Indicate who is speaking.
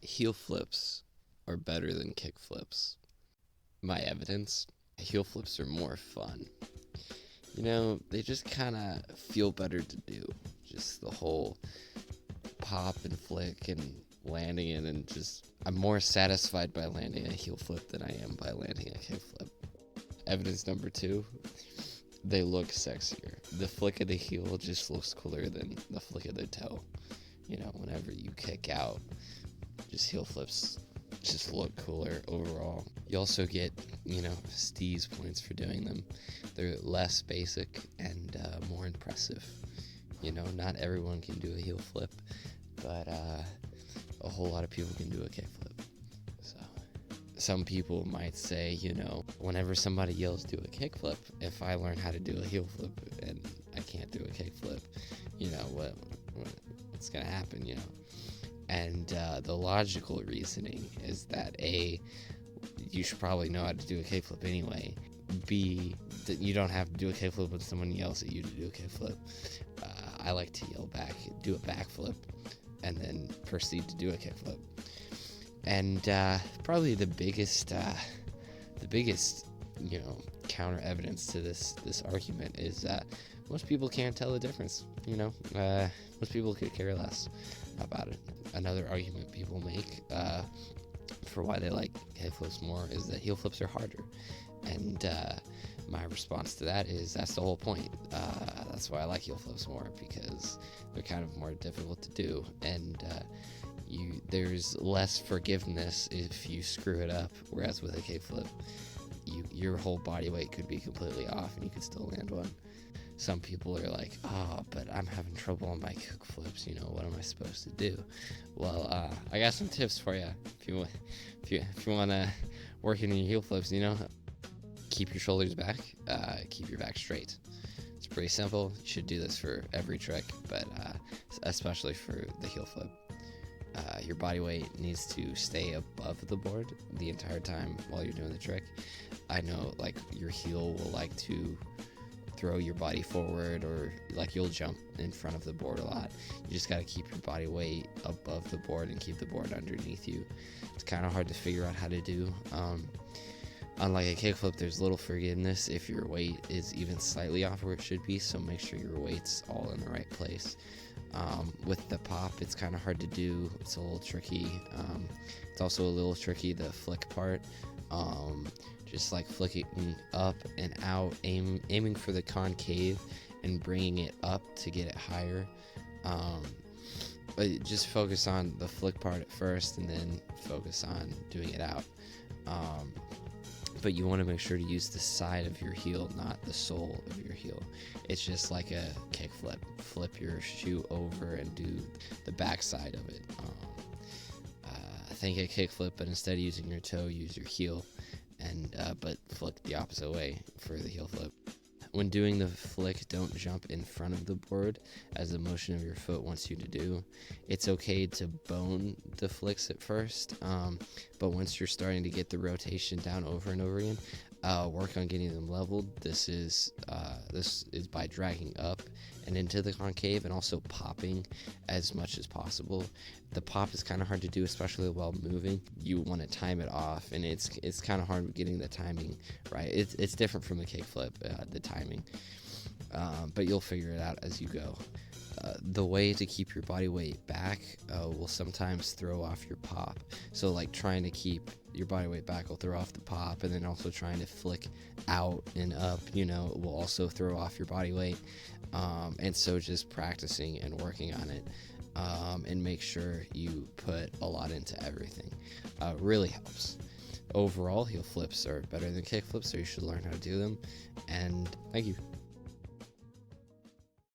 Speaker 1: heel flips are better than kick flips. My evidence, heel flips are more fun. You know, they just kind of feel better to do. Just the whole pop and flick and landing it, and just I'm more satisfied by landing a heel flip than I am by landing a kick flip. Evidence number 2, they look sexier. The flick of the heel just looks cooler than the flick of the toe. You know, whenever you kick out, just heel flips just look cooler overall. You also get, steez points for doing them. They're less basic and more impressive. You know, not everyone can do a heel flip, but a whole lot of people can do a kick flip. So some people might say, whenever somebody yells do a kick flip, if I learn how to do a heel flip and I can't do a kick flip, what's gonna happen, And the logical reasoning is that A, you should probably know how to do a kickflip anyway. B, that you don't have to do a kickflip when someone yells at you to do a kickflip. I like to yell back, do a backflip, and then proceed to do a kickflip. And probably the biggest counter evidence to this argument is most people can't tell the difference. Most people could care less about it. Another argument people make for why they like head flips more is that heel flips are harder, and my response to that is that's the whole point. That's why I like heel flips more, because they're kind of more difficult to do, and there's less forgiveness if you screw it up, whereas with a kickflip, your whole body weight could be completely off and you could still land one. Some people are like, but I'm having trouble on my kick flips. What am I supposed to do? Well, I got some tips for you. If you want to work in your heel flips, keep your shoulders back, keep your back straight. It's pretty simple. You should do this for every trick, but especially for the heel flip. Your body weight needs to stay above the board the entire time while you're doing the trick. I know, your heel will like to throw your body forward, or you'll jump in front of the board a lot. You just got to keep your body weight above the board and keep the board underneath you. It's kind of hard to figure out how to do. Unlike a kickflip, there's little forgiveness if your weight is even slightly off where it should be, so make sure your weight's all in the right place. With the pop, it's kind of hard to do. It's a little tricky. It's also a little tricky, the flick part. Just flicking up and out, aiming for the concave and bringing it up to get it higher. But just focus on the flick part at first and then focus on doing it out. But you want to make sure to use the side of your heel, not the sole of your heel. It's just like a kick flip. Flip your shoe over and do the back side of it. Think a kick flip, but instead of using your toe, use your heel, and but flick the opposite way for the heel flip. When doing the flick, don't jump in front of the board as the motion of your foot wants you to do. It's okay to bone the flicks at first, but once you're starting to get the rotation down over and over again, work on getting them leveled. This is by dragging up and into the concave and also popping as much as possible. The pop is kind of hard to do, especially while moving. You want to time it off, and it's kind of hard getting the timing right. It's different from the kickflip, the timing, but you'll figure it out as you go. The way to keep your body weight back will sometimes throw off your pop. So trying to keep your body weight back will throw off the pop, and then also trying to flick out and up, will also throw off your body weight. And so just practicing and working on it, and make sure you put a lot into everything, really helps. Overall, heel flips are better than kick flips, so you should learn how to do them. And thank you.